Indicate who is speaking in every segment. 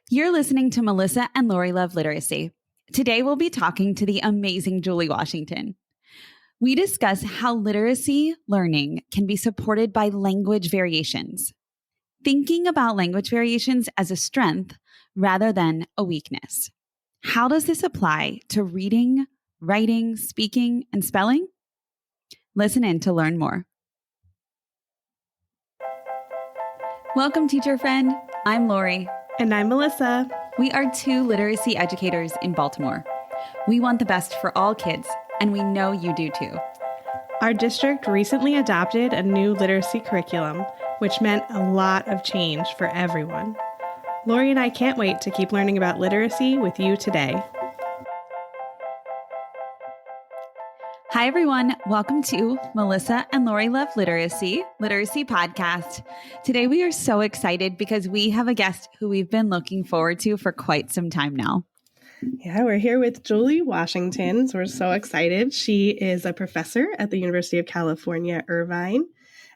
Speaker 1: You're listening to Melissa and Lori Love Literacy. Today we'll be talking to the amazing Julie Washington. We discuss how literacy learning can be supported by language variations, thinking about language variations as a strength rather than a weakness. How does this apply to reading, writing, speaking, and spelling? Listen in to learn more. Welcome, teacher friend. I'm Lori.
Speaker 2: And I'm Melissa.
Speaker 1: We are two literacy educators in Baltimore. We want the best for all kids, and we know you do too.
Speaker 2: Our district recently adopted a new literacy curriculum, which meant a lot of change for everyone. Lori and I can't wait to keep learning about literacy with you today.
Speaker 1: Hi, everyone. Welcome to Melissa and Lori Love Literacy Podcast. Today, we are so excited because we have a guest who we've been looking forward to for quite some time now.
Speaker 2: Yeah, we're here with Julie Washington. So we're so excited. She is a professor at the University of California, Irvine,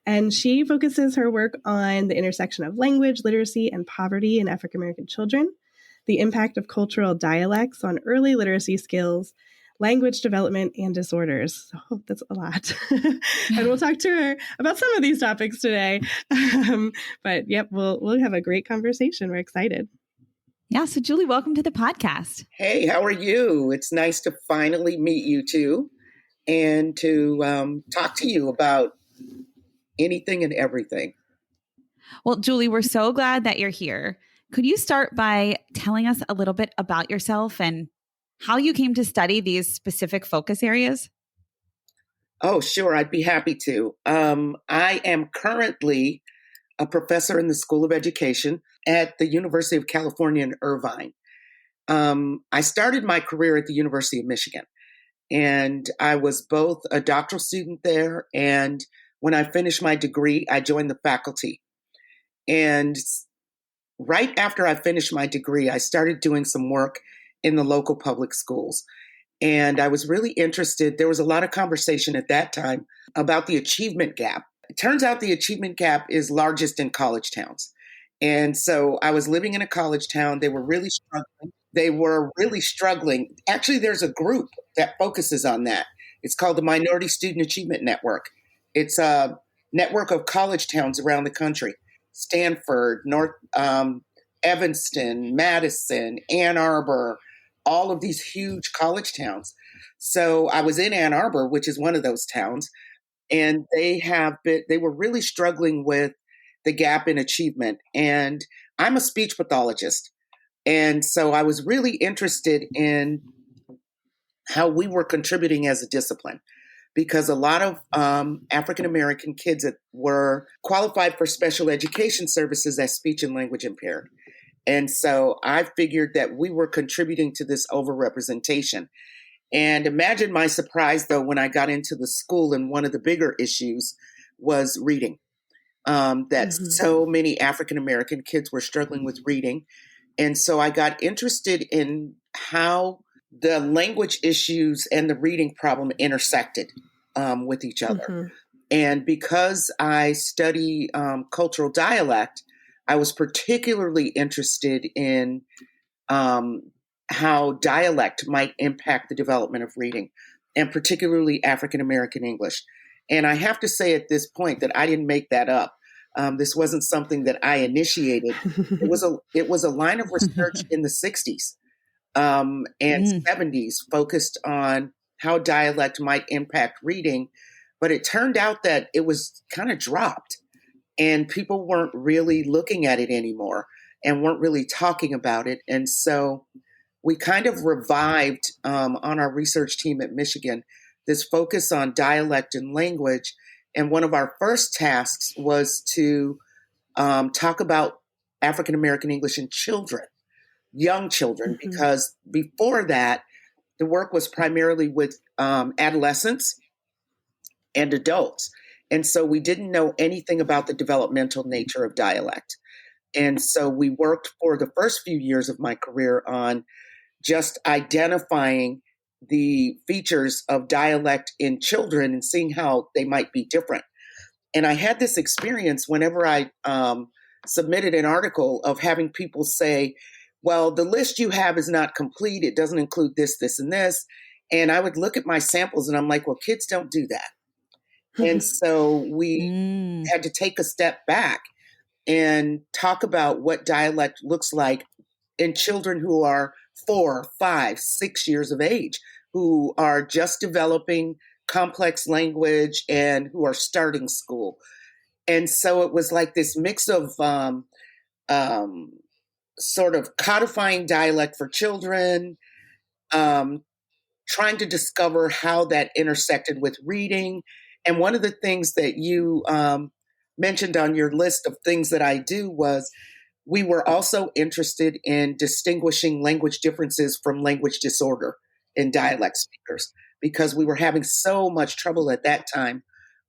Speaker 2: and she focuses her work on the intersection of language, literacy, and poverty in African American children, the impact of cultural dialects on early literacy skills, language development, and disorders. So that's a lot. And we'll talk to her about some of these topics today. But yep, we'll have a great conversation. We're excited.
Speaker 1: Yeah. So Julie, welcome to the podcast.
Speaker 3: Hey, how are you? It's nice to finally meet you two and to talk to you about anything and everything.
Speaker 1: Well, Julie, we're so glad that you're here. Could you start by telling us a little bit about yourself and how you came to study these specific focus areas?
Speaker 3: Oh, sure. I'd be happy to. I am currently a professor in the School of Education at the University of California in Irvine. I started my career at the University of Michigan, and I was both a doctoral student there, and when I finished my degree, I joined the faculty. And right after I finished my degree, I started doing some work in the local public schools. And I was really interested. There was a lot of conversation at that time about the achievement gap. It turns out the achievement gap is largest in college towns. And so I was living in a college town. They were really struggling. Actually, there's a group that focuses on that. It's called the Minority Student Achievement Network. It's a network of college towns around the country. Stanford, North Evanston, Madison, Ann Arbor, all of these huge college towns. So I was in Ann Arbor, which is one of those towns, and they were really struggling with the gap in achievement. And I'm a speech pathologist. And so I was really interested in how we were contributing as a discipline, because a lot of African-American kids that were qualified for special education services as speech and language impaired. And so I figured that we were contributing to this overrepresentation. And imagine my surprise, though, when I got into the school and one of the bigger issues was reading, so many African-American kids were struggling with reading. And so I got interested in how the language issues and the reading problem intersected with each other. Mm-hmm. And because I study cultural dialect, I was particularly interested in how dialect might impact the development of reading, and particularly African-American English. And I have to say at this point that I didn't make that up. This wasn't something that I initiated. It was a line of research in the 60s and 70s focused on how dialect might impact reading. But it turned out that it was kind of dropped. And people weren't really looking at it anymore and weren't really talking about it. And so we kind of revived on our research team at Michigan this focus on dialect and language. And one of our first tasks was to talk about African-American English in children, young children, because before that, the work was primarily with adolescents and adults. And so we didn't know anything about the developmental nature of dialect. And so we worked for the first few years of my career on just identifying the features of dialect in children and seeing how they might be different. And I had this experience whenever I submitted an article of having people say, well, the list you have is not complete. It doesn't include this, this, and this. And I would look at my samples and I'm like, well, kids don't do that. And so we had to take a step back and talk about what dialect looks like in children who are 4, 5, 6 years of age, who are just developing complex language and who are starting school. And so it was like this mix of sort of codifying dialect for children, trying to discover how that intersected with reading. And one of the things that you mentioned on your list of things that I do was we were also interested in distinguishing language differences from language disorder in dialect speakers, because we were having so much trouble at that time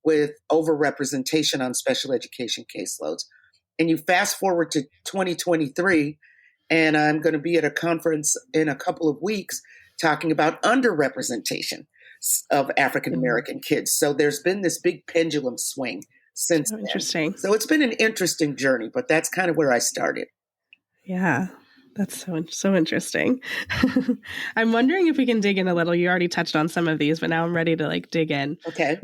Speaker 3: with overrepresentation on special education caseloads. And you fast forward to 2023, and I'm going to be at a conference in a couple of weeks talking about underrepresentation of African American kids. So there's been this big pendulum swing since then.
Speaker 2: Interesting.
Speaker 3: So it's been an interesting journey, but that's kind of where I started.
Speaker 2: Yeah, that's so interesting. I'm wondering if we can dig in a little. You already touched on some of these, but now I'm ready to dig in.
Speaker 3: Okay.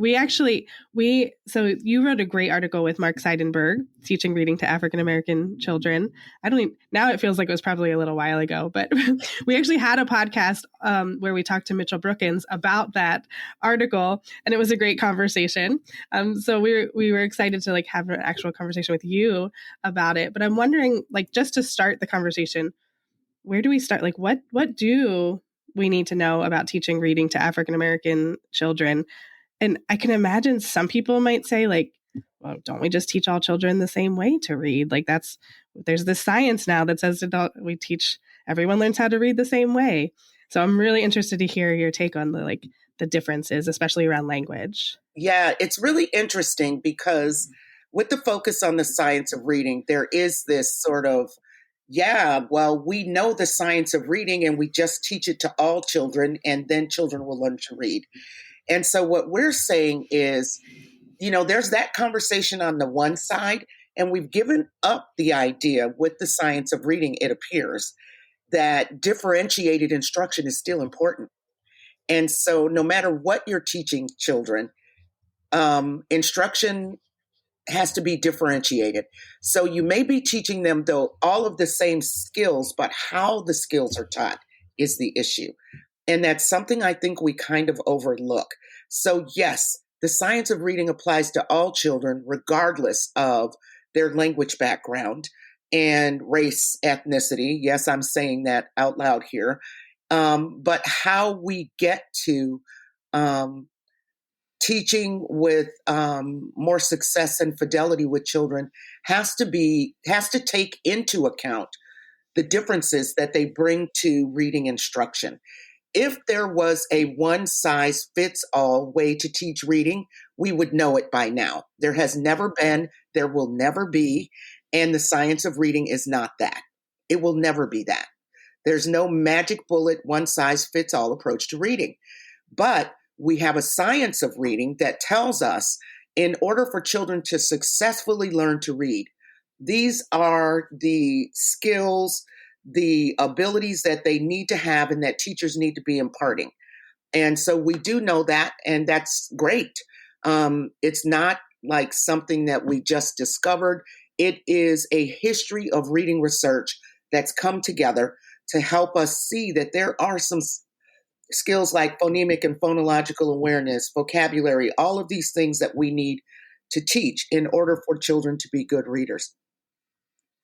Speaker 2: So you wrote a great article with Mark Seidenberg, teaching reading to African American children. Now it feels like it was probably a little while ago, but we actually had a podcast where we talked to Mitchell Brookins about that article, and it was a great conversation. So we were excited to have an actual conversation with you about it. But I'm wondering, just to start the conversation, where do we start? What do we need to know about teaching reading to African American children? And I can imagine some people might say, well, don't we just teach all children the same way to read? There's this science now that says everyone learns how to read the same way. So I'm really interested to hear your take on the differences, especially around language.
Speaker 3: Yeah, it's really interesting because with the focus on the science of reading, there is this sort of, we know the science of reading and we just teach it to all children and then children will learn to read. And so what we're saying is, there's that conversation on the one side, and we've given up the idea with the science of reading, it appears, that differentiated instruction is still important. And so no matter what you're teaching children, instruction has to be differentiated. So you may be teaching them, though, all of the same skills, but how the skills are taught is the issue. And that's something I think we kind of overlook. So yes, the science of reading applies to all children, regardless of their language background and race, ethnicity. Yes, I'm saying that out loud here. But how we get to teaching with more success and fidelity with children has to take into account the differences that they bring to reading instruction. If there was a one-size-fits-all way to teach reading, we would know it by now. There has never been, there will never be, and the science of reading is not that. It will never be that. There's no magic bullet, one-size-fits-all approach to reading. But we have a science of reading that tells us in order for children to successfully learn to read, these are the skills, the abilities that they need to have and that teachers need to be imparting. And so we do know that, and that's great. It's not like something that we just discovered. It is a history of reading research that's come together to help us see that there are some skills like phonemic and phonological awareness, vocabulary, all of these things that we need to teach in order for children to be good readers.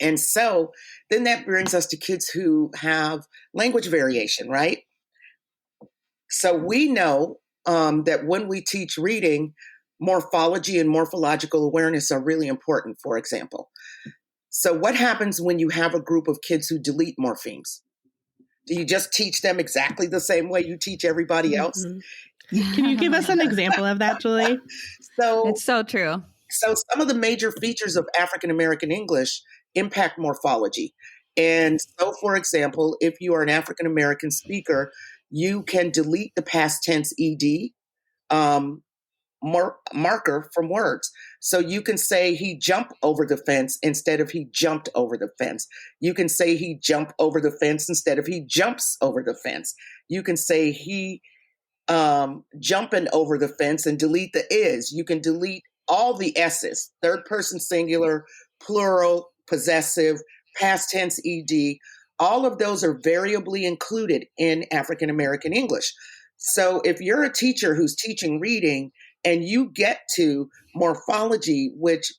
Speaker 3: And so then that brings us to kids who have language variation, right? So we know that when we teach reading, morphology and morphological awareness are really important, for example. So what happens when you have a group of kids who delete morphemes? Do you just teach them exactly the same way you teach everybody else?
Speaker 2: Mm-hmm. Can you give us an example of that, Julie?
Speaker 1: It's so true.
Speaker 3: So some of the major features of African American English impact morphology. And so, for example, if you are an African American speaker, you can delete the past tense ed marker from words. So you can say he jumped over the fence instead of he jumped over the fence. You can say he jumped over the fence instead of he jumps over the fence. You can say he jumping over the fence and delete the is. You can delete all the S's, third person singular, plural, possessive, past tense ed. All of those are variably included in African American English. So if you're a teacher who's teaching reading and you get to morphology, which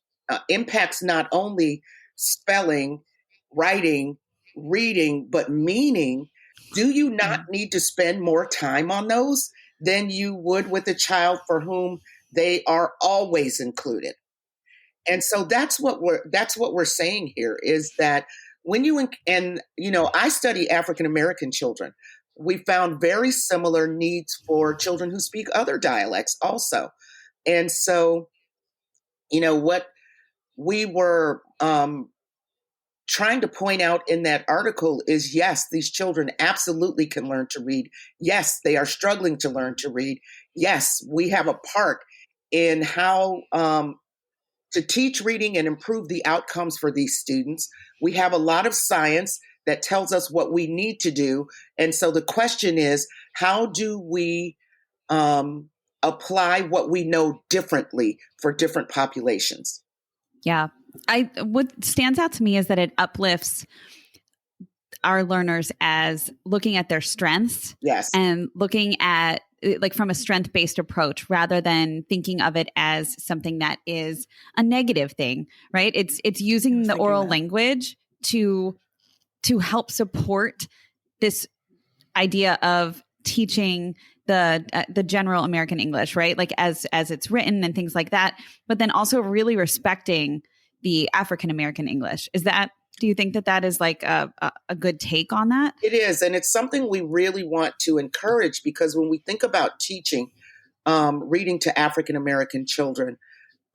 Speaker 3: impacts not only spelling, writing, reading, but meaning, do you not need to spend more time on those than you would with a child for whom they are always included? And so that's what we're saying here is that when I study African American children, we found very similar needs for children who speak other dialects also. And so, what we were trying to point out in that article is, yes, these children absolutely can learn to read. Yes, they are struggling to learn to read. Yes, we have a part in how to teach reading and improve the outcomes for these students. We have a lot of science that tells us what we need to do. And so the question is, how do we apply what we know differently for different populations?
Speaker 1: Yeah. What stands out to me is that it uplifts our learners as looking at their strengths.
Speaker 3: Yes.
Speaker 1: And looking at like from a strength-based approach rather than thinking of it as something that is a negative thing, right? It's using the oral language to help support this idea of teaching the general American English, right? Like as it's written and things like that, but then also really respecting the African American English. Do you think that is like a good take on that?
Speaker 3: It is. And it's something we really want to encourage, because when we think about teaching reading to African American children,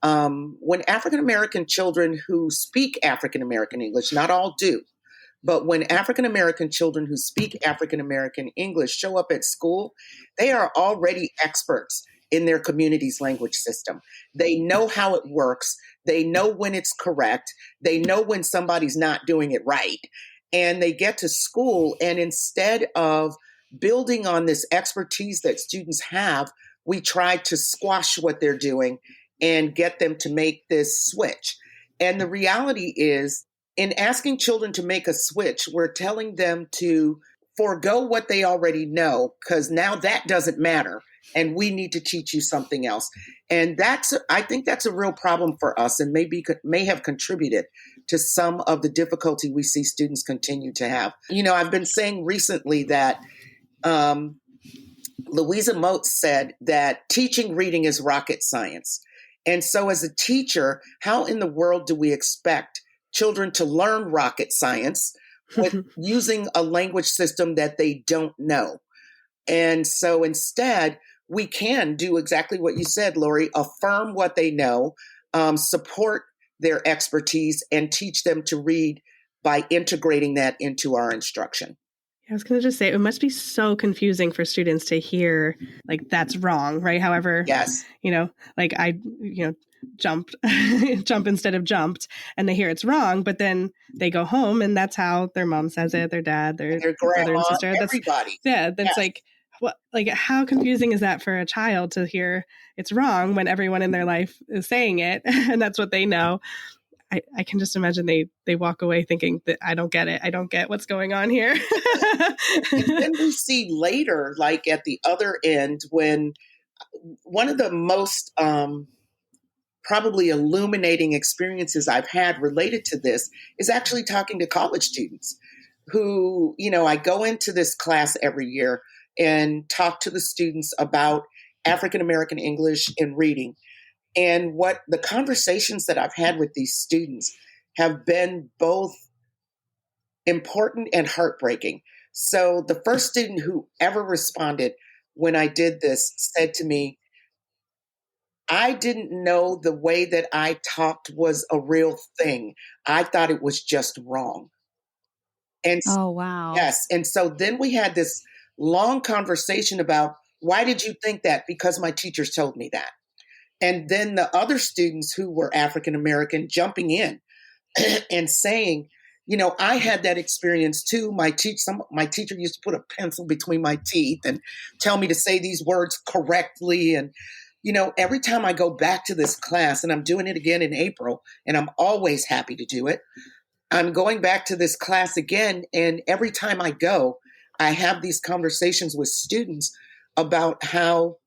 Speaker 3: when African American children who speak African American English, not all do, but when African American children who speak African American English show up at school, they are already experts in their community's language system. They know how it works. They know when it's correct. They know when somebody's not doing it right. And they get to school, and instead of building on this expertise that students have, we try to squash what they're doing and get them to make this switch. And the reality is, in asking children to make a switch, we're telling them to forego what they already know, because now that doesn't matter. And we need to teach you something else. And I think that's a real problem for us, and may have contributed to some of the difficulty we see students continue to have. I've been saying recently that Louisa Moats said that teaching reading is rocket science. And so as a teacher, how in the world do we expect children to learn rocket science with using a language system that they don't know? And so instead, we can do exactly what you said, Lori, affirm what they know, support their expertise, and teach them to read by integrating that into our instruction.
Speaker 2: I was going to just say, it must be so confusing for students to hear, like, that's wrong, right? However,
Speaker 3: yes,
Speaker 2: like jumped, jump instead of jumped, and they hear it's wrong, but then they go home and that's how their mom says it, their dad, their brother and sister.
Speaker 3: Everybody.
Speaker 2: That's yes. Like, what? Like, how confusing is that for a child to hear it's wrong when everyone in their life is saying it, and that's what they know? I can just imagine they walk away thinking that I don't get it. I don't get what's going on here.
Speaker 3: And then we see later, like at the other end, when one of the most probably illuminating experiences I've had related to this is actually talking to college students who, I go into this class every year and talk to the students about African American English and reading. And what the conversations that I've had with these students have been both important and heartbreaking. So the first student who ever responded when I did this said to me, I didn't know the way that I talked was a real thing. I thought it was just wrong. And
Speaker 1: oh, wow.
Speaker 3: Yes. And so then we had this long conversation about, why did you think that? Because my teachers told me that. And then the other students who were African American jumping in and saying, I had that experience too. My teacher used to put a pencil between my teeth and tell me to say these words correctly. And, every time I go back to this class, and I'm doing it again in April, and I'm always happy to do it, I'm going back to this class again. And every time I go, I have these conversations with students about how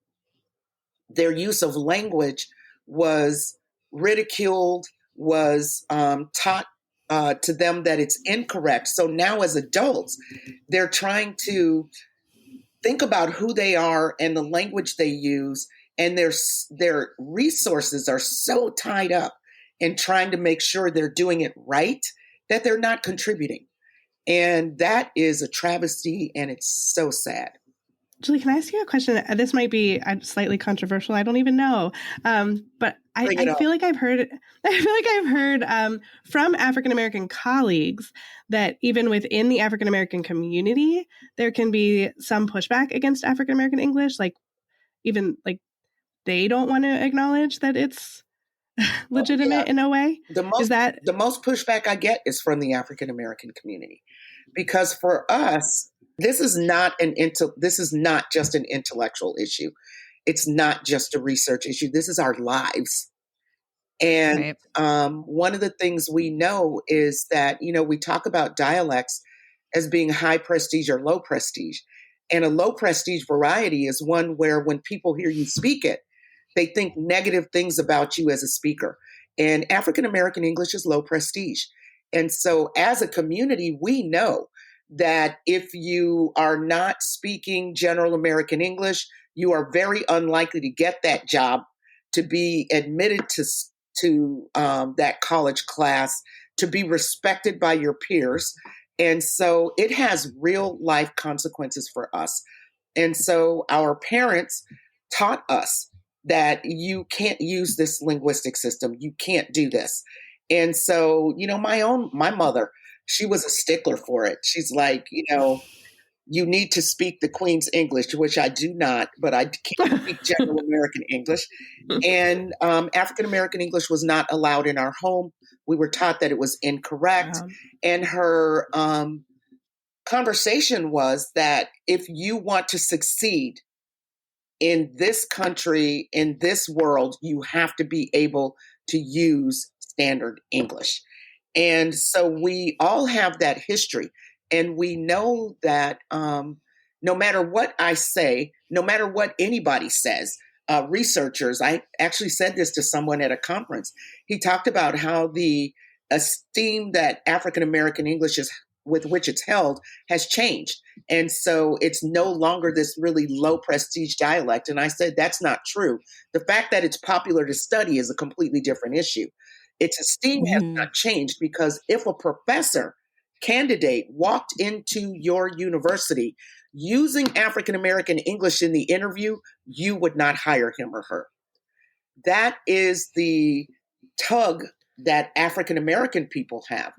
Speaker 3: their use of language was ridiculed, was taught to them that it's incorrect. So now, as adults, they're trying to think about who they are and the language they use, and their resources are so tied up in trying to make sure they're doing it right that they're not contributing. And that is a travesty, and it's so sad.
Speaker 2: Julie, can I ask you a question? This might be slightly controversial. I don't even know, but I feel like I've heard. From African American colleagues that even within the African American community, there can be some pushback against African American English. Even they don't want to acknowledge that it's legitimate in a way.
Speaker 3: The most pushback I get is from the African American community, because for us, this is not just an intellectual issue. It's not just a research issue. This is our lives. And one of the things we know is that, we talk about dialects as being high prestige or low prestige. And a low prestige variety is one where when people hear you speak it, they think negative things about you as a speaker. And African American English is low prestige. And so as a community, we know that if you are not speaking General American English, you are very unlikely to get that job, to be admitted to that college class, to be respected by your peers. And so it has real life consequences for us. And so our parents taught us that you can't use this linguistic system. You can't do this. And so, my mother, she was a stickler for it. She's like, you need to speak the Queen's English, which I do not, but I can't speak General American English. And African American English was not allowed in our home. We were taught that it was incorrect. Wow. And her conversation was that if you want to succeed in this country, in this world, you have to be able to use standard English. And so we all have that history. And we know that no matter what I say, no matter what anybody says, researchers, I actually said this to someone at a conference. He talked about how the esteem that African American English is, with which it's held, has changed. And so it's no longer this really low prestige dialect. And I said, that's not true. The fact that it's popular to study is a completely different issue. Its esteem has not changed, because if a professor candidate walked into your university using African American English in the interview, you would not hire him or her. That is the tug that African American people have.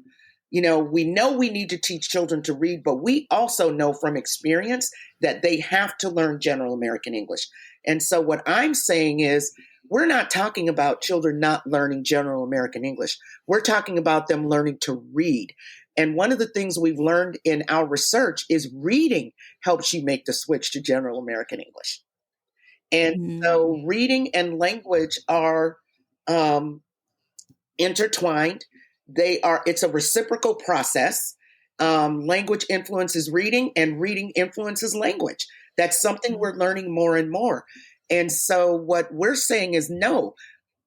Speaker 3: We know we need to teach children to read, but we also know from experience that they have to learn General American English. And so what I'm saying is, we're not talking about children not learning General American English. We're talking about them learning to read. And one of the things we've learned in our research is reading helps you make the switch to General American English. And so reading and language are intertwined. It's a reciprocal process. Language influences reading, and reading influences language. That's something we're learning more and more. And so what we're saying is, no,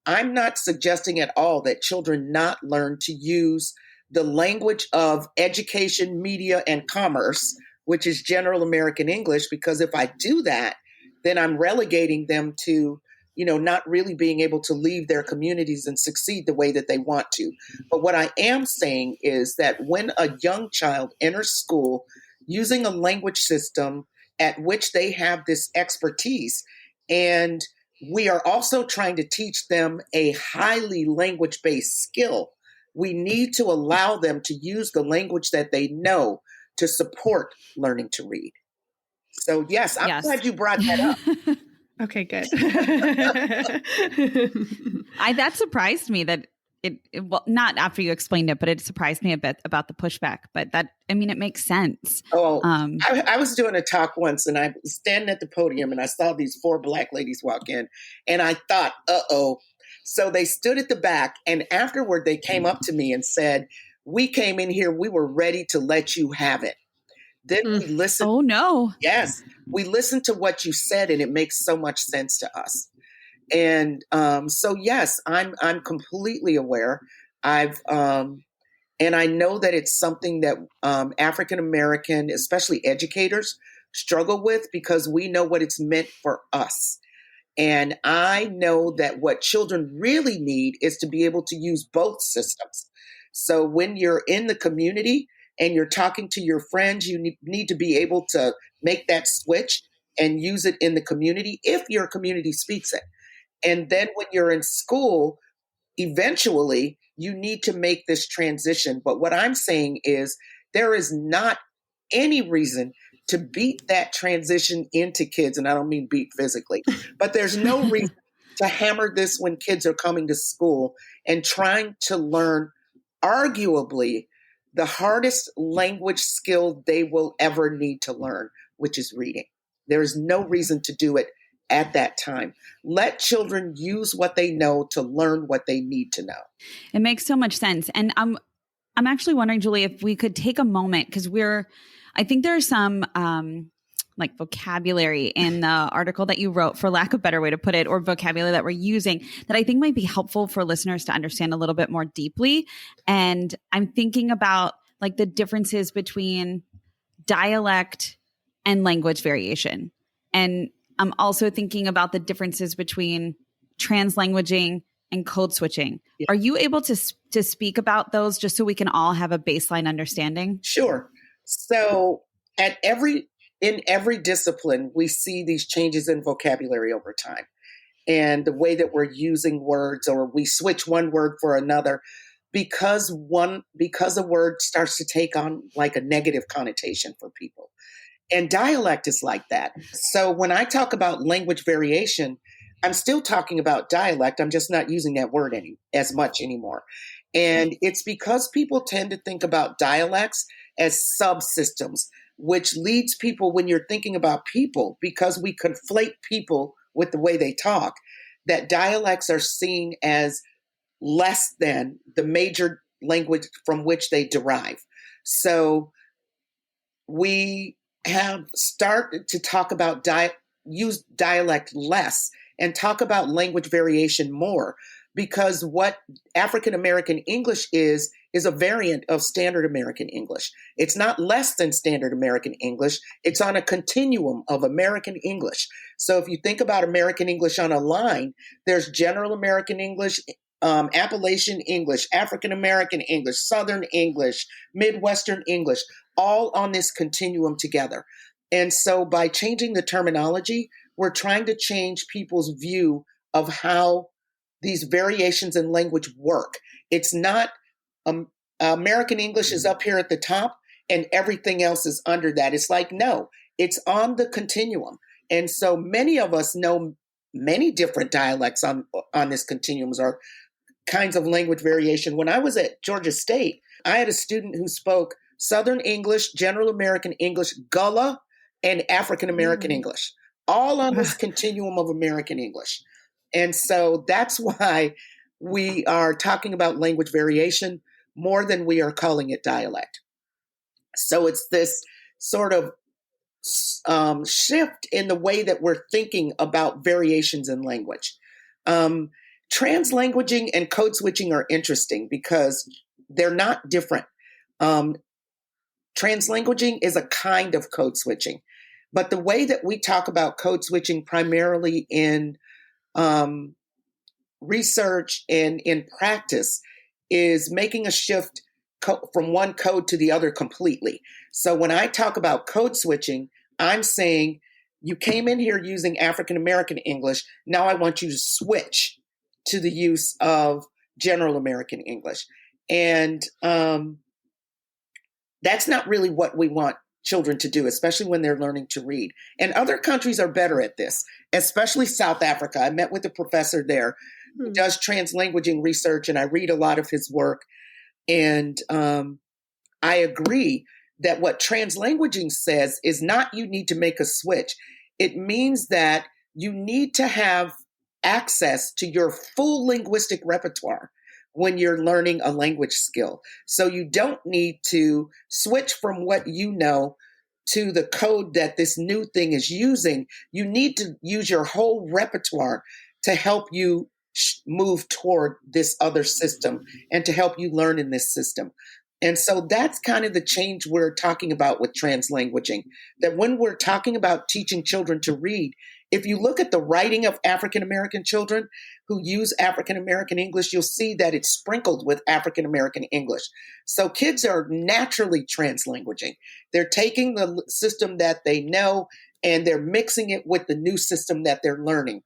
Speaker 3: I'm not suggesting at all that children not learn to use the language of education, media, and commerce, which is General American English, because if I do that, then I'm relegating them to, not really being able to leave their communities and succeed the way that they want to. But what I am saying is that when a young child enters school using a language system at which they have this expertise, and we are also trying to teach them a highly language-based skill, we need to allow them to use the language that they know to support learning to read. So yes, I'm glad you brought that up.
Speaker 2: Okay, good.
Speaker 1: That surprised me that well, not after you explained it, but it surprised me a bit about the pushback. But it makes sense.
Speaker 3: Oh, I was doing a talk once and I was standing at the podium and I saw these 4 Black ladies walk in and I thought, uh-oh. So they stood at the back and afterward they came up to me and said, we came in here, we were ready to let you have it. Then we listened.
Speaker 1: Oh, no.
Speaker 3: Yes, we listened to what you said and it makes so much sense to us. And so, yes, I'm completely aware. And I know that it's something that African American, especially educators, struggle with because we know what it's meant for us. And I know that what children really need is to be able to use both systems. So when you're in the community and you're talking to your friends, you need to be able to make that switch and use it in the community if your community speaks it. And then when you're in school, eventually you need to make this transition. But what I'm saying is there is not any reason to beat that transition into kids. And I don't mean beat physically, but there's no reason to hammer this when kids are coming to school and trying to learn arguably the hardest language skill they will ever need to learn, which is reading. There is no reason to do it at that time. Let children use what they know to learn what they need to know.
Speaker 1: It makes so much sense. And I'm actually wondering, Julie, if we could take a moment, because I think there's some like vocabulary in the article that you wrote, for lack of a better way to put it, or vocabulary that we're using that I think might be helpful for listeners to understand a little bit more deeply. And I'm thinking about like the differences between dialect and language variation. And I'm also thinking about the differences between translanguaging and code switching. Yeah. Are you able to speak about those just so we can all have a baseline understanding?
Speaker 3: Sure. So in every discipline, we see these changes in vocabulary over time and the way that we're using words, or we switch one word for another because a word starts to take on like a negative connotation for people. And dialect is like that. So when I talk about language variation, I'm still talking about dialect. I'm just not using that word as much anymore. And it's because people tend to think about dialects as subsystems, which leads people, when you're thinking about people, because we conflate people with the way they talk, that dialects are seen as less than the major language from which they derive. So we have started to talk about use dialect less and talk about language variation more, because what African American English is a variant of Standard American English. It's not less than Standard American English. It's on a continuum of American English. So if you think about American English on a line, there's General American English, Appalachian English, African American English, Southern English, Midwestern English, all on this continuum together. And so by changing the terminology, we're trying to change people's view of how these variations in language work. It's not American English is up here at the top and everything else is under that. It's like, no, it's on the continuum. And so many of us know many different dialects on this continuum, or kinds of language variation. When I was at Georgia State, I had a student who spoke Southern English, General American English, Gullah, and African American English, all on this continuum of American English. And so that's why we are talking about language variation more than we are calling it dialect. So it's this sort of shift in the way that we're thinking about variations in language. Translanguaging and code switching are interesting because they're not different. Translanguaging is a kind of code switching, but the way that we talk about code switching primarily in research and in practice is making a shift from one code to the other completely. So when I talk about code switching, I'm saying you came in here using African American English. Now I want you to switch to the use of General American English. And that's not really what we want children to do, especially when they're learning to read. And other countries are better at this, especially South Africa. I met with a professor there who does translanguaging research, and I read a lot of his work. And I agree that what translanguaging says is not you need to make a switch. It means that you need to have access to your full linguistic repertoire when you're learning a language skill. So you don't need to switch from what you know to the code that this new thing is using. You need to use your whole repertoire to help you move toward this other system and to help you learn in this system. And so that's kind of the change we're talking about with translanguaging, that when we're talking about teaching children to read, if you look at the writing of African American children who use African American English, you'll see that it's sprinkled with African American English. So kids are naturally translanguaging. They're taking the system that they know and they're mixing it with the new system that they're learning.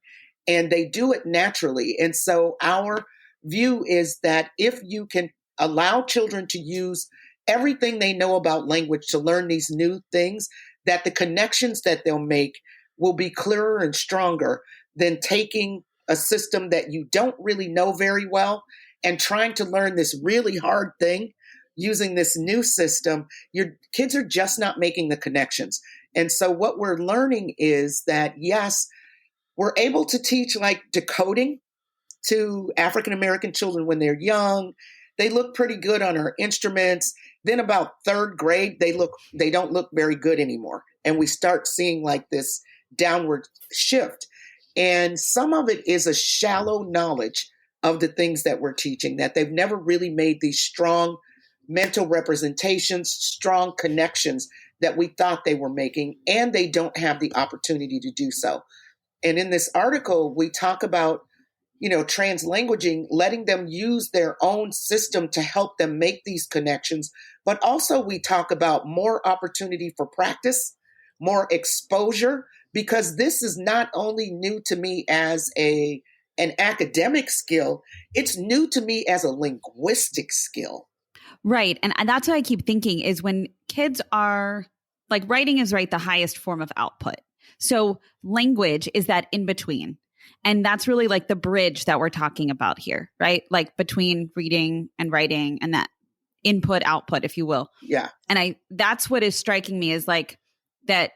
Speaker 3: And they do it naturally. And so our view is that if you can allow children to use everything they know about language to learn these new things, that the connections that they'll make will be clearer and stronger than taking a system that you don't really know very well and trying to learn this really hard thing using this new system. Your kids are just not making the connections. And so what we're learning is that, yes, we're able to teach like decoding to African American children when they're young. They look pretty good on our instruments. Then about third grade, they don't look very good anymore. And we start seeing like this downward shift. And some of it is a shallow knowledge of the things that we're teaching, that they've never really made these strong mental representations, strong connections that we thought they were making, and they don't have the opportunity to do so. And in this article, we talk about translanguaging, letting them use their own system to help them make these connections. But also we talk about more opportunity for practice, more exposure, because this is not only new to me as an academic skill, it's new to me as a linguistic skill.
Speaker 1: Right. And that's what I keep thinking is when kids are like writing is the highest form of output. So language is that in between. And that's really like the bridge that we're talking about here, right? Like between reading and writing and that input output, if you will.
Speaker 3: Yeah.
Speaker 1: And that's what is striking me is like that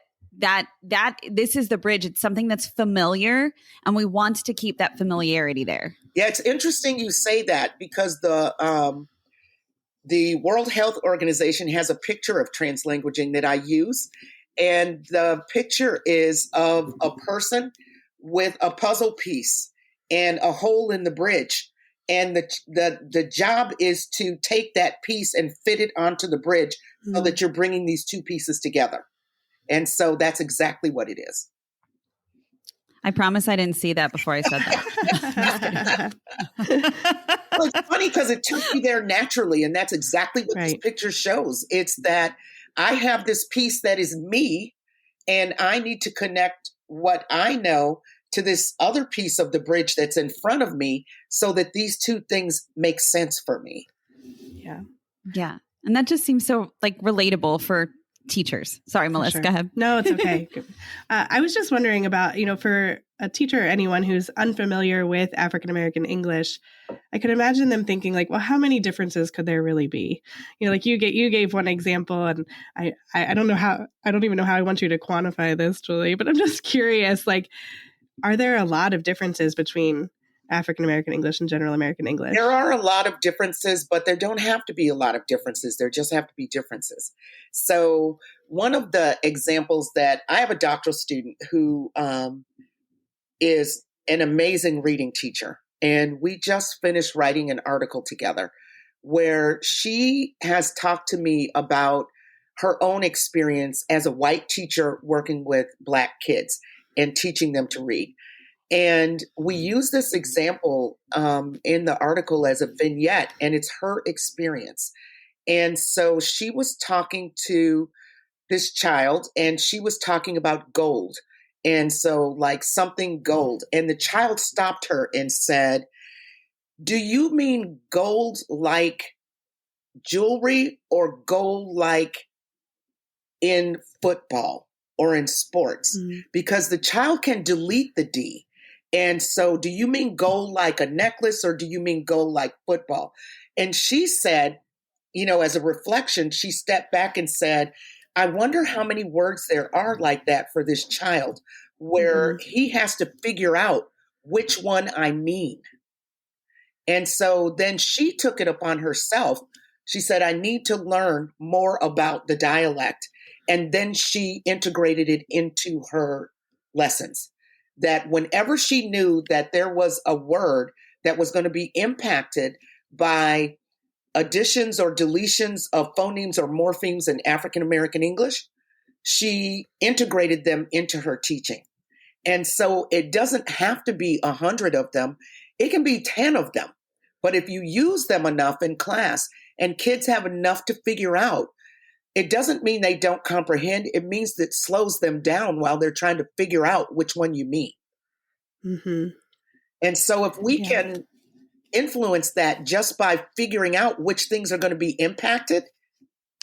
Speaker 1: this is the bridge. It's something that's familiar and we want to keep that familiarity there.
Speaker 3: Yeah. It's interesting you say that because the World Health Organization has a picture of translanguaging that I use. And the picture is of a person with a puzzle piece and a hole in the bridge. And the job is to take that piece and fit it onto the bridge so that you're bringing these two pieces together. And so that's exactly what it is.
Speaker 1: I promise I didn't see that before I said that.
Speaker 3: Well, it's funny because it took me there naturally. And that's exactly what this picture shows. It's that I have this piece that is me, and I need to connect what I know to this other piece of the bridge that's in front of me so that these two things make sense for me.
Speaker 2: Yeah.
Speaker 1: Yeah. And that just seems so like relatable for teachers. Sorry, Melissa,
Speaker 2: sure.
Speaker 1: Go ahead.
Speaker 2: No, it's okay. I was just wondering about, for a teacher or anyone who's unfamiliar with African-American English, I could imagine them thinking like, well, how many differences could there really be? Like you gave one example, and I don't even know how I want you to quantify this, Julie, but I'm just curious, like, are there a lot of differences between African-American English and General American English?
Speaker 3: There are a lot of differences, but there don't have to be a lot of differences. There just have to be differences. So one of the examples that I have a doctoral student who is an amazing reading teacher. And we just finished writing an article together where she has talked to me about her own experience as a white teacher working with Black kids and teaching them to read. And we use this example in the article as a vignette, and it's her experience. And so she was talking to this child, and she was talking about gold. And so like something gold. And the child stopped her and said, "Do you mean gold like jewelry or gold like in football or in sports because the child can delete the D. And so, do you mean goal like a necklace or do you mean goal like football? And she said, as a reflection, she stepped back and said, I wonder how many words there are like that for this child where he has to figure out which one I mean. And so then she took it upon herself. She said, I need to learn more about the dialect. And then she integrated it into her lessons. That whenever she knew that there was a word that was going to be impacted by additions or deletions of phonemes or morphemes in African American English, she integrated them into her teaching. And so it doesn't have to be 100 of them. It can be 10 of them. But if you use them enough in class and kids have enough to figure out, it doesn't mean they don't comprehend. It means that it slows them down while they're trying to figure out which one you mean. And so if we can influence that just by figuring out which things are going to be impacted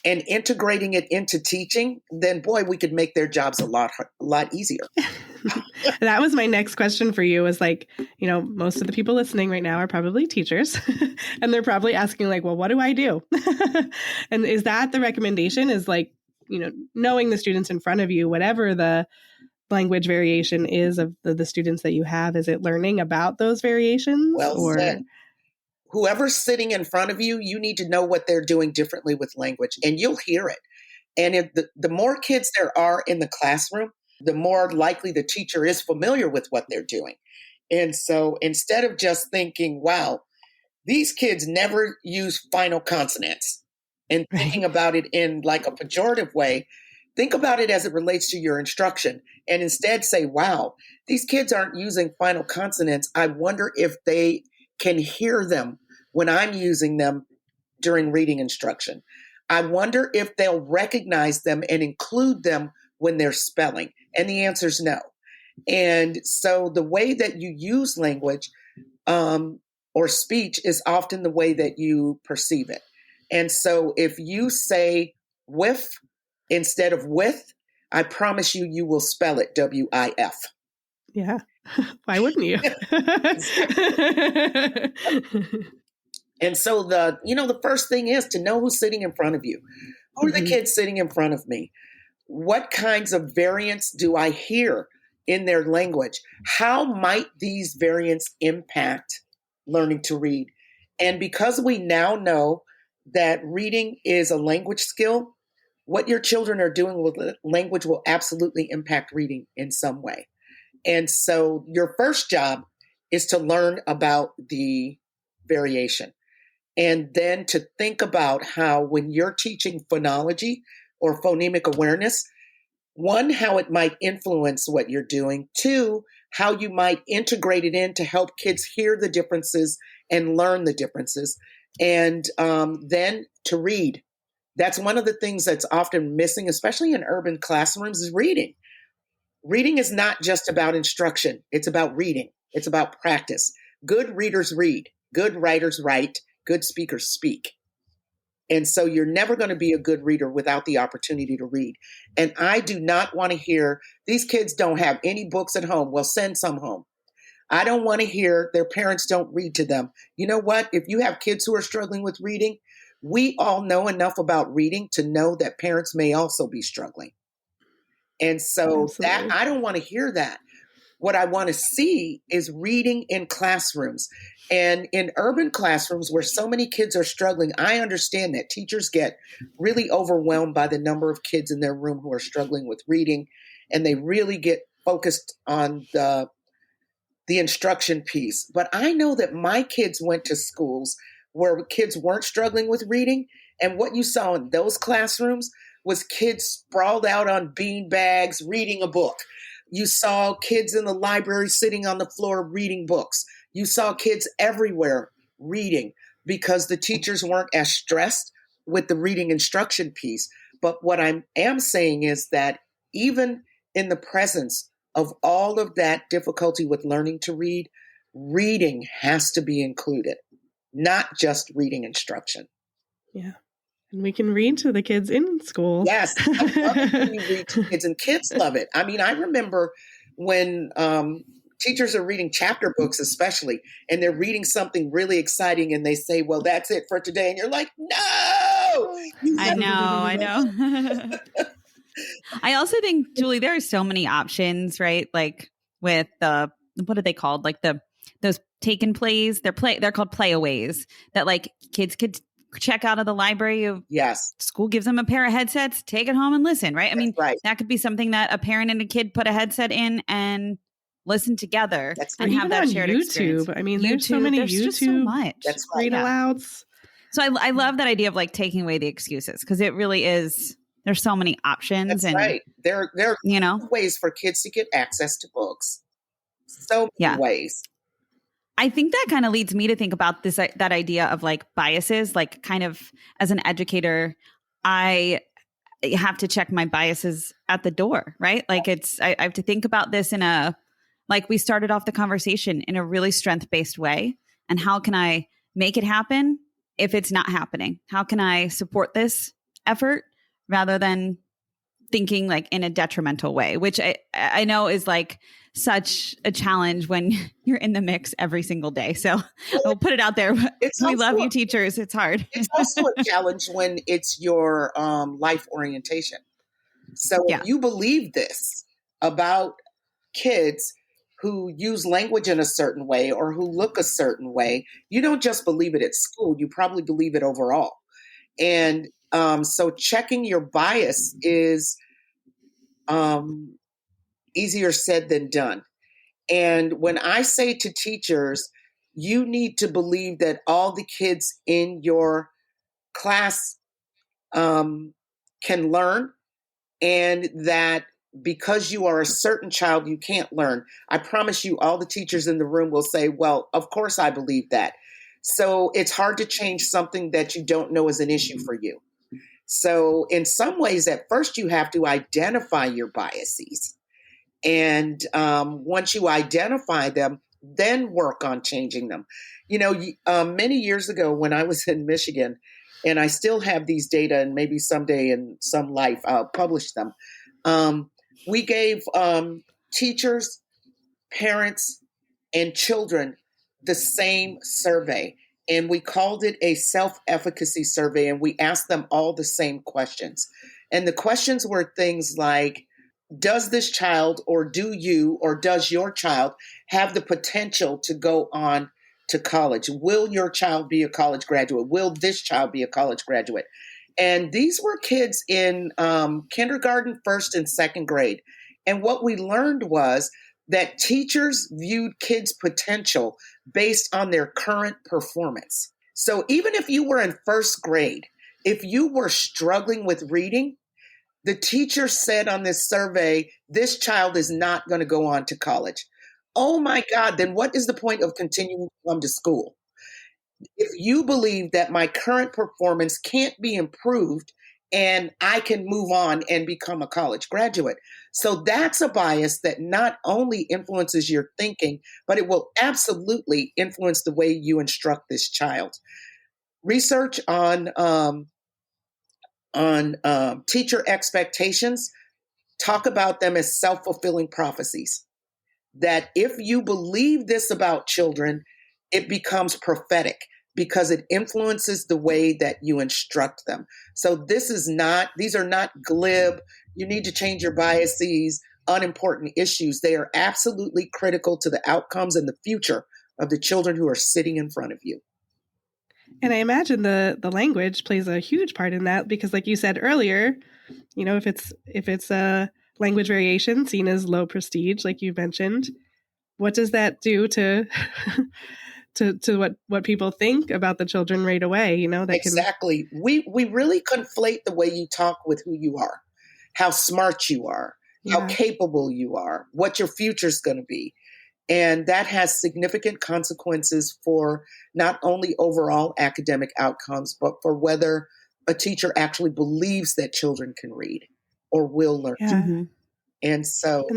Speaker 3: and integrating it into teaching, then boy, we could make their jobs a lot easier.
Speaker 2: That was my next question for you is most of the people listening right now are probably teachers and they're probably asking well, what do I do? And is that the recommendation is knowing the students in front of you, whatever the language variation is of the students that you have, is it learning about those variations?
Speaker 3: Well said. Whoever's sitting in front of you, you need to know what they're doing differently with language and you'll hear it. And if the more kids there are in the classroom, the more likely the teacher is familiar with what they're doing. And so instead of just thinking, wow, these kids never use final consonants and thinking about it in like a pejorative way, think about it as it relates to your instruction and instead say, wow, these kids aren't using final consonants. I wonder if they can hear them when I'm using them during reading instruction. I wonder if they'll recognize them and include them when they're spelling. And the answer is no. And so the way that you use language or speech is often the way that you perceive it. And so if you say whiff instead of with, I promise you, you will spell it W-I-F.
Speaker 2: Yeah. Why wouldn't you?
Speaker 3: And so the first thing is to know who's sitting in front of you. Who are the kids sitting in front of me? What kinds of variants do I hear in their language? How might these variants impact learning to read? And because we now know that reading is a language skill, what your children are doing with language will absolutely impact reading in some way. And so your first job is to learn about the variation. And then to think about how when you're teaching phonology or phonemic awareness, one, how it might influence what you're doing. Two, how you might integrate it in to help kids hear the differences and learn the differences. And then to read. That's one of the things that's often missing, especially in urban classrooms, is reading. Reading is not just about instruction. It's about reading. It's about practice. Good readers read. Good writers write. Good speakers speak. And so you're never going to be a good reader without the opportunity to read. And I do not want to hear these kids don't have any books at home. Well, send some home. I don't want to hear their parents don't read to them. You know what? If you have kids who are struggling with reading, we all know enough about reading to know that parents may also be struggling. And so
Speaker 2: Absolutely.
Speaker 3: I don't want to hear that. What I want to see is reading in classrooms. And in urban classrooms where so many kids are struggling, I understand that teachers get really overwhelmed by the number of kids in their room who are struggling with reading, and they really get focused on the instruction piece. But I know that my kids went to schools where kids weren't struggling with reading, and what you saw in those classrooms was kids sprawled out on bean bags reading a book. You saw kids in the library sitting on the floor reading books. You saw kids everywhere reading because the teachers weren't as stressed with the reading instruction piece. But what I am saying is that even in the presence of all of that difficulty with learning to read, reading has to be included, not just reading instruction.
Speaker 2: Yeah. And we can read to the kids in school.
Speaker 3: Yes, I love it when you read to kids, and kids love it. I mean, I remember when teachers are reading chapter books, especially, and they're reading something really exciting, and they say, "Well, that's it for today," and you're like, "No!"
Speaker 1: I know. I also think, Julie, there are so many options, right? Like with what are they called? Like those taken plays. They're called playaways that like kids could check out of the library.
Speaker 3: Yes,
Speaker 1: school gives them a pair of headsets, take it home and listen, right? I mean,
Speaker 3: right.
Speaker 1: that could be something that a parent and a kid put a headset in and listen together and have that shared
Speaker 2: YouTube.
Speaker 1: Experience.
Speaker 2: I mean, there's so many
Speaker 1: just so much.
Speaker 3: That's right.
Speaker 2: Read alouds.
Speaker 1: So I love that idea of like taking away the excuses, because it really is. There's so many options.
Speaker 3: That's right. There are ways for kids to get access to books. So many ways.
Speaker 1: I think that kind of leads me to think about that idea of like biases, like kind of as an educator, I have to check my biases at the door, right? Like I have to think about this like we started off the conversation in a really strength-based way. And how can I make it happen if it's not happening? How can I support this effort rather than thinking like in a detrimental way, which I know is like such a challenge when you're in the mix every single day. So I'll put it out there. We love you, teachers. It's hard.
Speaker 3: It's also a challenge when it's your life orientation. So if you believe this about kids who use language in a certain way or who look a certain way, you don't just believe it at school. You probably believe it overall. And so checking your bias is easier said than done. And when I say to teachers, you need to believe that all the kids in your class can learn, and that because you are a certain child, you can't learn. I promise you, all the teachers in the room will say, well, of course I believe that. So it's hard to change something that you don't know is an issue for you. So in some ways, at first, you have to identify your biases. And once you identify them, then work on changing them. You know, many years ago when I was in Michigan, and I still have these data, and maybe someday in some life I'll publish them, we gave teachers, parents, and children the same survey. And we called it a self-efficacy survey, and we asked them all the same questions. And the questions were things like, does this child, or do you, or does your child have the potential to go on to college? Will your child be a college graduate? Will this child be a college graduate? And these were kids in kindergarten, first and second grade. And what we learned was that teachers viewed kids' potential based on their current performance. So even if you were in first grade, if you were struggling with reading, the teacher said on this survey, this child is not going to go on to college. Oh my God, then what is the point of continuing to come to school? If you believe that my current performance can't be improved and I can move on and become a college graduate. So that's a bias that not only influences your thinking, but it will absolutely influence the way you instruct this child. Research on teacher expectations talk about them as self-fulfilling prophecies. That if you believe this about children, it becomes prophetic because it influences the way that you instruct them. So these are not glib, you need to change your biases, unimportant issues. They are absolutely critical to the outcomes and the future of the children who are sitting in front of you.
Speaker 2: And I imagine the language plays a huge part in that, because like you said earlier, you know, if it's a language variation seen as low prestige, like you mentioned, what does that do to what people think about the children right away? You know,
Speaker 3: exactly. We really conflate the way you talk with who you are, how smart you are, how capable you are, what your future's going to be. And that has significant consequences for not only overall academic outcomes, but for whether a teacher actually believes that children can read or will learn.
Speaker 2: Yeah. Mm-hmm.
Speaker 3: And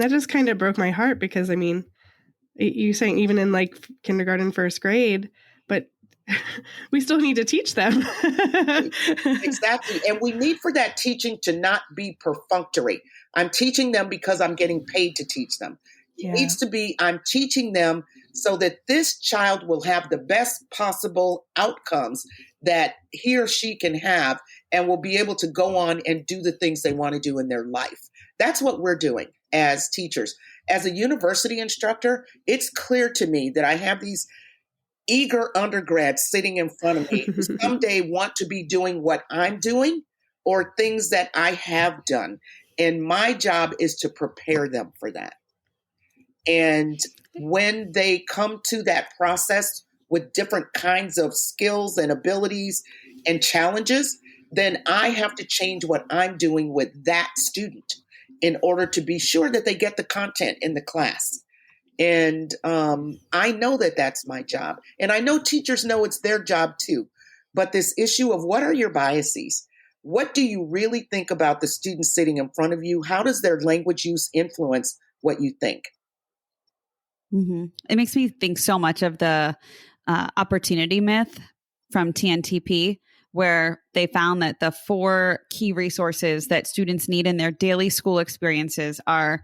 Speaker 2: that just kind of broke my heart, because I mean, you're saying even in like kindergarten, first grade, but we still need to teach them.
Speaker 3: Exactly. And we need for that teaching to not be perfunctory. I'm teaching them because I'm getting paid to teach them. It needs to be, I'm teaching them so that this child will have the best possible outcomes that he or she can have and will be able to go on and do the things they want to do in their life. That's what we're doing as teachers. As a university instructor, it's clear to me that I have these eager undergrads sitting in front of me who someday want to be doing what I'm doing or things that I have done. And my job is to prepare them for that. And when they come to that process with different kinds of skills and abilities and challenges, then I have to change what I'm doing with that student in order to be sure that they get the content in the class. And I know that that's my job. And I know teachers know it's their job too. But this issue of what are your biases? What do you really think about the student sitting in front of you? How does their language use influence what you think?
Speaker 1: Mm-hmm. It makes me think so much of the opportunity myth from TNTP, where they found that the 4 key resources that students need in their daily school experiences are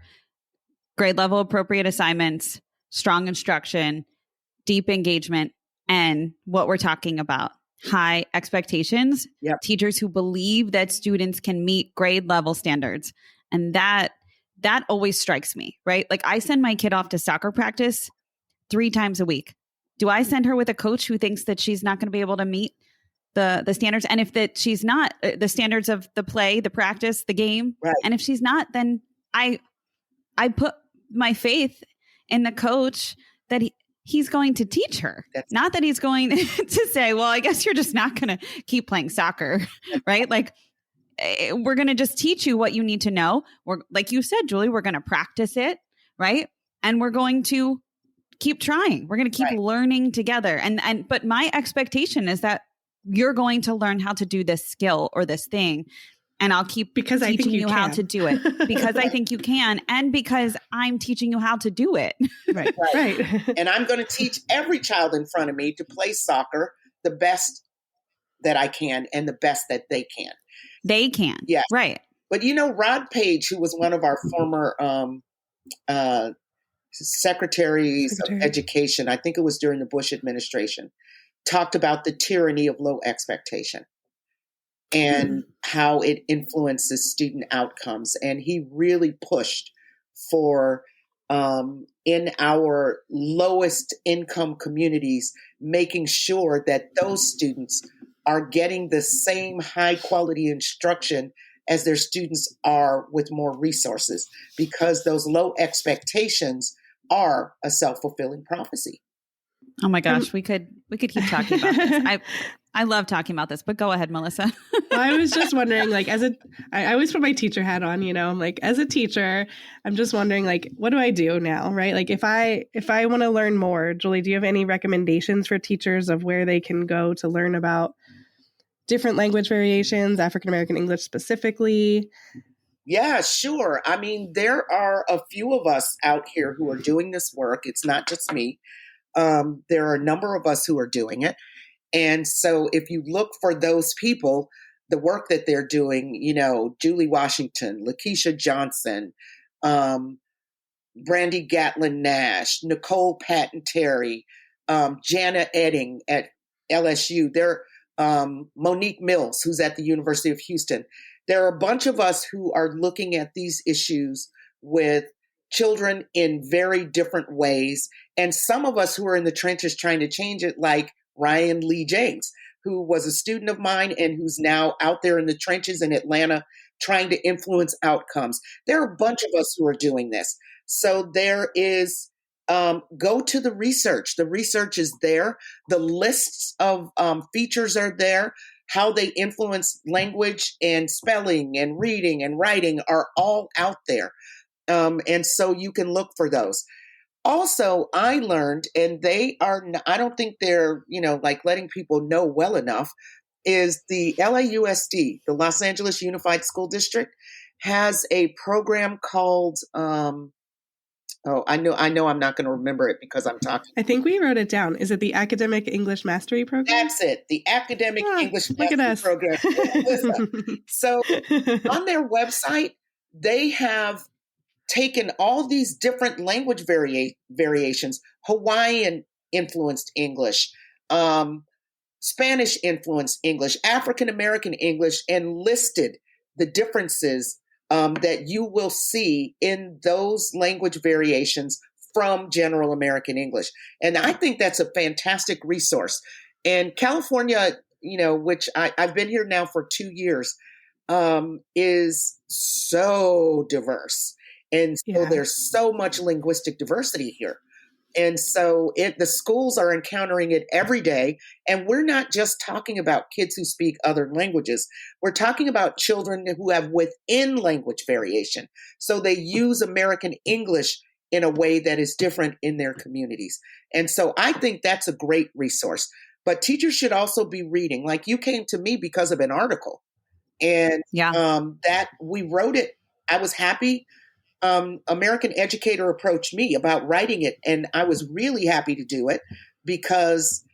Speaker 1: grade level appropriate assignments, strong instruction, deep engagement, and what we're talking about, high expectations.
Speaker 3: Yep.
Speaker 1: Teachers who believe that students can meet grade level standards. And that always strikes me, right? Like I send my kid off to soccer practice 3 times a week. Do I send her with a coach who thinks that she's not going to be able to meet the standards? And if that she's not, the standards of the play, the practice, the game,
Speaker 3: right.
Speaker 1: And if she's not, then I put my faith in the coach that he's going to teach her. Not that he's going to say, well, I guess you're just not going to keep playing soccer, right? Like we're going to just teach you what you need to know. We're, like you said, Julie, we're going to practice it, right? And we're going to keep trying. We're going to keep learning together. But my expectation is that you're going to learn how to do this skill or this thing. And I'll keep teaching you how to do it because I think you can. And because I'm teaching you how to do it.
Speaker 2: Right.
Speaker 3: And I'm going to teach every child in front of me to play soccer the best that I can and the best that they can.
Speaker 1: They can.
Speaker 3: Yes.
Speaker 1: Right.
Speaker 3: But Rod Page, who was one of our former secretaries of education, I think it was during the Bush administration, talked about the tyranny of low expectation and how it influences student outcomes. And he really pushed for, in our lowest income communities, making sure that those students are getting the same high quality instruction as their students are with more resources, because those low expectations are a self-fulfilling prophecy.
Speaker 1: Oh my gosh, we could keep talking about this. I love talking about this, but go ahead, Melissa.
Speaker 2: I was just wondering, like, I always put my teacher hat on, I'm like, as a teacher, I'm just wondering, like, what do I do now, right? Like, if I want to learn more, Julie, do you have any recommendations for teachers of where they can go to learn about different language variations, African American English specifically?
Speaker 3: Yeah, sure. I mean, there are a few of us out here who are doing this work. It's not just me. There are a number of us who are doing it. And so if you look for those people, the work that they're doing, Julie Washington, Lakeisha Johnson, Brandy Gatlin Nash, Nicole Patton Terry, Jana Edding at LSU, Monique Mills, who's at the University of Houston. There are a bunch of us who are looking at these issues with children in very different ways. And some of us who are in the trenches trying to change it, like Ryan Lee James, who was a student of mine and who's now out there in the trenches in Atlanta trying to influence outcomes. There are a bunch of us who are doing this. So there is, go to the research. The research is there. The lists of features are there. How they influence language and spelling and reading and writing are all out there. And so you can look for those. Also, I learned, and I don't think they're, like letting people know well enough, is the LAUSD, the Los Angeles Unified School District, has a program called Oh, I know I'm not going to remember it because I'm talking.
Speaker 2: I think we wrote it down. Is it the Academic English Mastery Program?
Speaker 3: That's it. The Academic English
Speaker 2: Look at
Speaker 3: Mastery
Speaker 2: us.
Speaker 3: Program. So on their website, they have taken all these different language variations, Hawaiian influenced English, Spanish influenced English, African American English, and listed the differences that you will see in those language variations from General American English. And I think that's a fantastic resource. And California, which I've been here now for 2 years, is so diverse. And so there's so much linguistic diversity here. And so the schools are encountering it every day. And we're not just talking about kids who speak other languages. We're talking about children who have within language variation. So they use American English in a way that is different in their communities. And so I think that's a great resource. But teachers should also be reading. Like, you came to me because of an article. And that we wrote it. I was happy. American Educator approached me about writing it, and I was really happy to do it because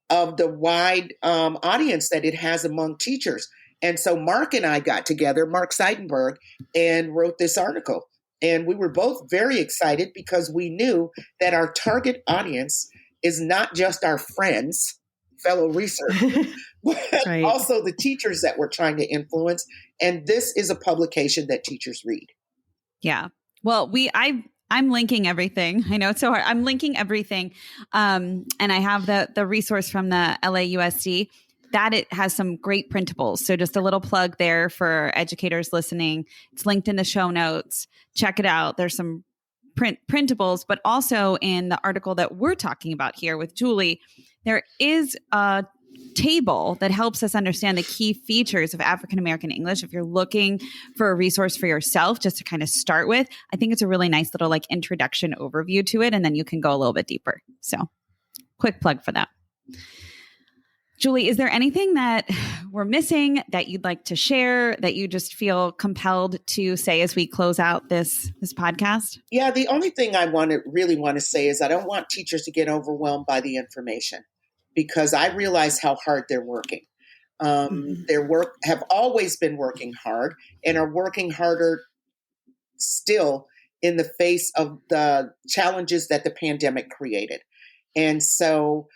Speaker 3: of the wide audience that it has among teachers. And so Mark and I got together, Mark Seidenberg, and wrote this article. And we were both very excited because we knew that our target audience is not just our friends, fellow researchers, but also the teachers that we're trying to influence. And this is a publication that teachers read.
Speaker 1: Yeah. Well, I'm linking everything. I know it's so hard. I'm linking everything. And I have the resource from the LAUSD that it has some great printables. So just a little plug there for educators listening. It's linked in the show notes. Check it out. There's some printables, but also in the article that we're talking about here with Julie, there is a table that helps us understand the key features of African American English. If you're looking for a resource for yourself, just to kind of start with, I think it's a really nice little introduction overview to it. And then you can go a little bit deeper. So quick plug for that. Julie, is there anything that we're missing that you'd like to share, that you just feel compelled to say as we close out this podcast?
Speaker 3: Yeah, the only thing I really want to say is I don't want teachers to get overwhelmed by the information, because I realize how hard they're working. Have always been working hard and are working harder still in the face of the challenges that the pandemic created. And so,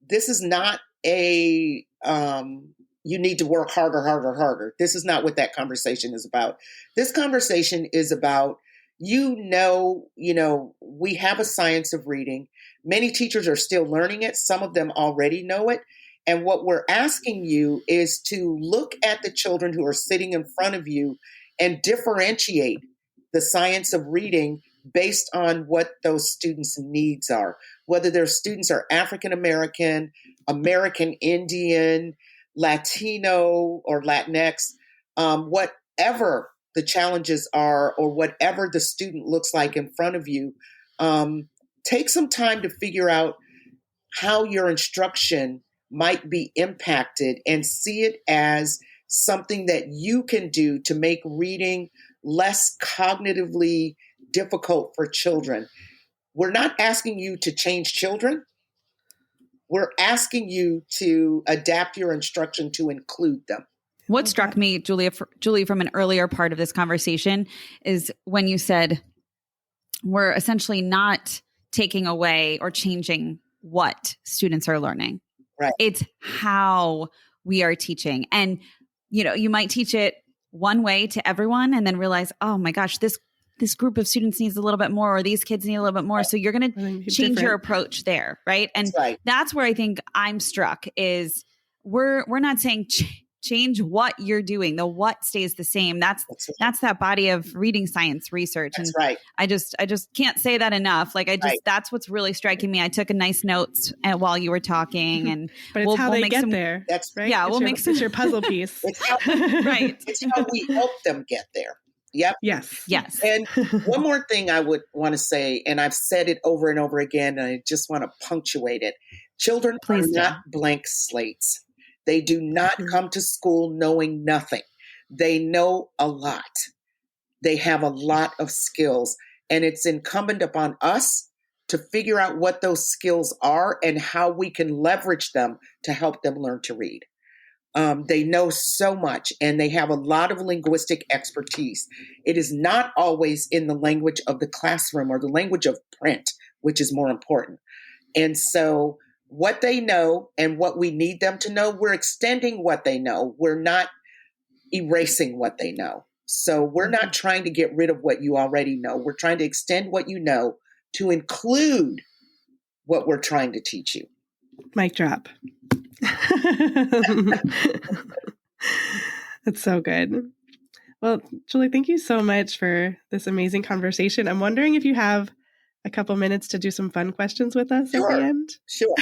Speaker 3: this is not you need to work harder. This is not what that conversation is about. This conversation is about, we have a science of reading. Many teachers are still learning it. Some of them already know it. And what we're asking you is to look at the children who are sitting in front of you and differentiate the science of reading based on what those students' needs are, whether their students are African American, American Indian, Latino, or Latinx, whatever the challenges are, or whatever the student looks like in front of you, take some time to figure out how your instruction might be impacted and see it as something that you can do to make reading less cognitively difficult for children. We're not asking you to change children. We're asking you to adapt your instruction to include them.
Speaker 1: What struck me, Julie, from an earlier part of this conversation is when you said we're essentially not taking away or changing what students are learning.
Speaker 3: Right.
Speaker 1: It's how we are teaching. And, you might teach it one way to everyone and then realize, oh my gosh, this group of students needs a little bit more, or these kids need a little bit more. Right. So you're going to change your approach there. Right. And that's where I think I'm struck is we're not saying change what you're doing. The what stays the same. That's that body of reading science research.
Speaker 3: That's
Speaker 1: and
Speaker 3: right.
Speaker 1: I just can't say that enough. That's what's really striking me. I took a nice notes while you were talking, and
Speaker 2: but it's how they get there.
Speaker 3: That's
Speaker 2: right.
Speaker 1: Yeah.
Speaker 2: It's your puzzle piece.
Speaker 3: It's how we help them get there. Yep.
Speaker 2: Yes.
Speaker 3: And one more thing I would want to say, and I've said it over and over again, and I just want to punctuate it. Children are not blank slates. They do not come to school knowing nothing. They know a lot. They have a lot of skills. And it's incumbent upon us to figure out what those skills are and how we can leverage them to help them learn to read. They know so much and they have a lot of linguistic expertise. It is not always in the language of the classroom or the language of print, which is more important. And so what they know and what we need them to know, we're extending what they know. We're not erasing what they know. So we're not trying to get rid of what you already know. We're trying to extend what you know to include what we're trying to teach you.
Speaker 2: Mic drop. That's so good. Well, Julie, thank you so much for this amazing conversation. I'm wondering if you have a couple minutes to do some fun questions with us at the end.
Speaker 3: Sure.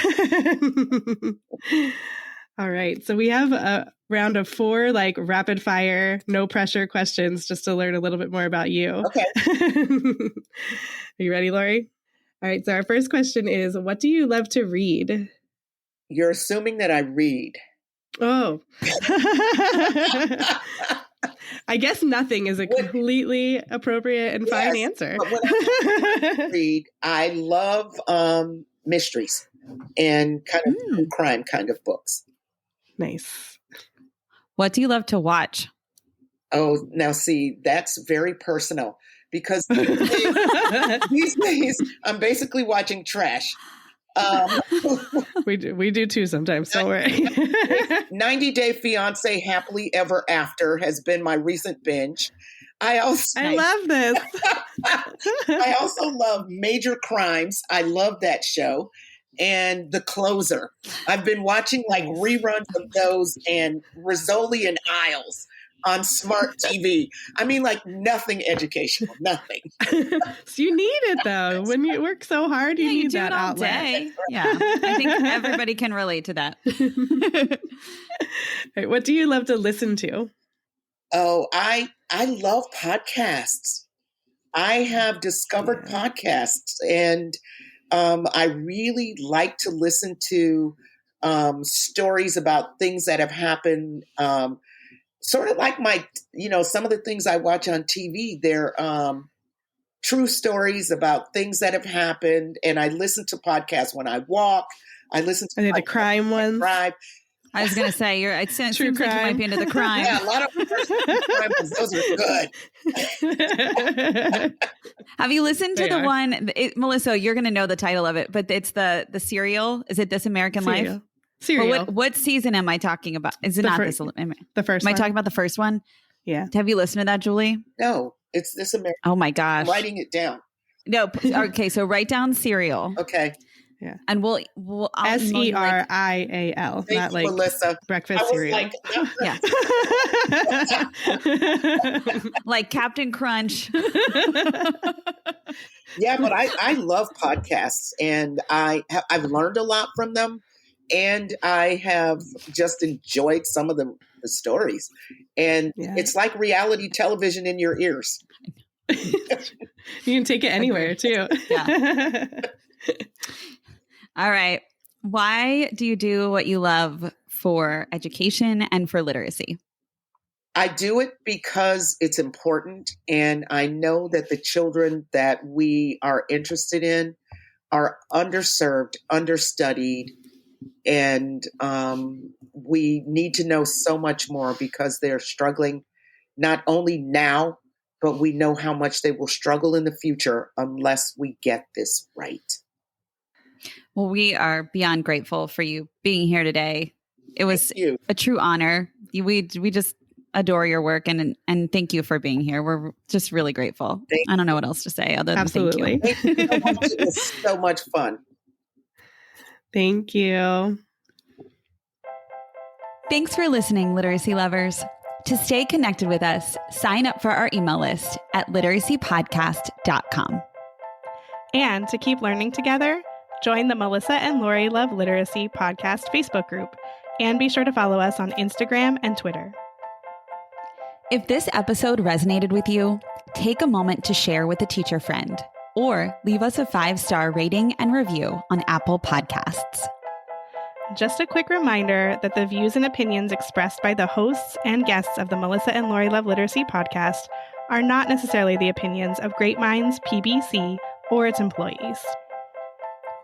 Speaker 2: All right. So we have a round of 4 rapid fire, no pressure questions just to learn a little bit more about you.
Speaker 3: Okay.
Speaker 2: Are you ready, Lori? All right. So our first question is, what do you love to read?
Speaker 3: You're assuming that I read.
Speaker 2: Oh. I guess nothing is a completely appropriate and fine answer.
Speaker 3: But when I read, I love mysteries and kind of crime kind of books.
Speaker 2: Nice.
Speaker 1: What do you love to watch?
Speaker 3: Oh, now see, that's very personal because these days I'm basically watching trash.
Speaker 2: We do too sometimes, don't worry.
Speaker 3: 90 Day Fiancé Happily Ever After has been my recent binge. I
Speaker 2: love this.
Speaker 3: I also love Major Crimes. I love that show. And The Closer. I've been watching reruns of those and Rizzoli and Isles on smart TV. I mean, nothing educational, nothing.
Speaker 2: So you need it though. When you work so hard, you need that outlet.
Speaker 1: Day. Yeah, I think everybody can relate to that.
Speaker 2: Right, what do you love to listen to?
Speaker 3: Oh, I love podcasts. I have discovered podcasts, and I really like to listen to stories about things that have happened. Sort of like some of the things I watch on TV, they're true stories about things that have happened. And I listen to podcasts when I walk. I listen to
Speaker 2: the crime ones.
Speaker 3: Drive.
Speaker 1: I was going to say, it seems like you might be into the crime.
Speaker 3: Yeah, a lot of crime ones. Those are good.
Speaker 1: Have you listened to the one, Melissa, you're going to know the title of it, but it's the serial. Is it This American Life?
Speaker 2: Serial.
Speaker 1: Well, what season am I talking about? Is it not this?
Speaker 2: The first
Speaker 1: Am
Speaker 2: one.
Speaker 1: I talking about the first one?
Speaker 2: Yeah.
Speaker 1: Have you listened to that, Julie?
Speaker 3: No, it's This American.
Speaker 1: Oh my gosh.
Speaker 3: I'm writing it down.
Speaker 1: No. Okay. So write down Serial.
Speaker 3: Okay.
Speaker 2: Yeah.
Speaker 1: And we'll
Speaker 2: SERIAL, not
Speaker 3: you, Melissa.
Speaker 2: Breakfast cereal.
Speaker 1: Yeah. Like Captain Crunch.
Speaker 3: Yeah, but I love podcasts, and I've learned a lot from them, and I have just enjoyed some of the stories. And it's like reality television in your ears.
Speaker 2: You can take it anywhere too.
Speaker 1: Yeah. All right. Why do you do what you love for education and for literacy?
Speaker 3: I do it because it's important. And I know that the children that we are interested in are underserved, understudied, and we need to know so much more because they're struggling not only now, but we know how much they will struggle in the future unless we get this right.
Speaker 1: Well, we are beyond grateful for you being here today. It was a true honor. We just adore your work and thank you for being here. We're just really grateful. I don't know what else to say other than thank you.
Speaker 3: Thank you so much. It was so much fun.
Speaker 2: Thank you.
Speaker 1: Thanks for listening, literacy lovers. To stay connected with us, sign up for our email list at literacypodcast.com.
Speaker 2: And to keep learning together, join the Melissa and Lori Love Literacy Podcast Facebook group, and be sure to follow us on Instagram and Twitter.
Speaker 1: If this episode resonated with you, take a moment to share with a teacher friend, or leave us a 5-star rating and review on Apple Podcasts.
Speaker 2: Just a quick reminder that the views and opinions expressed by the hosts and guests of the Melissa and Lori Love Literacy podcast are not necessarily the opinions of Great Minds PBC or its employees.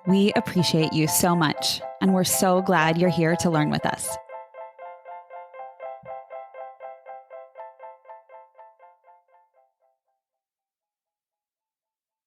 Speaker 1: We appreciate you so much, and we're so glad you're here to learn with us.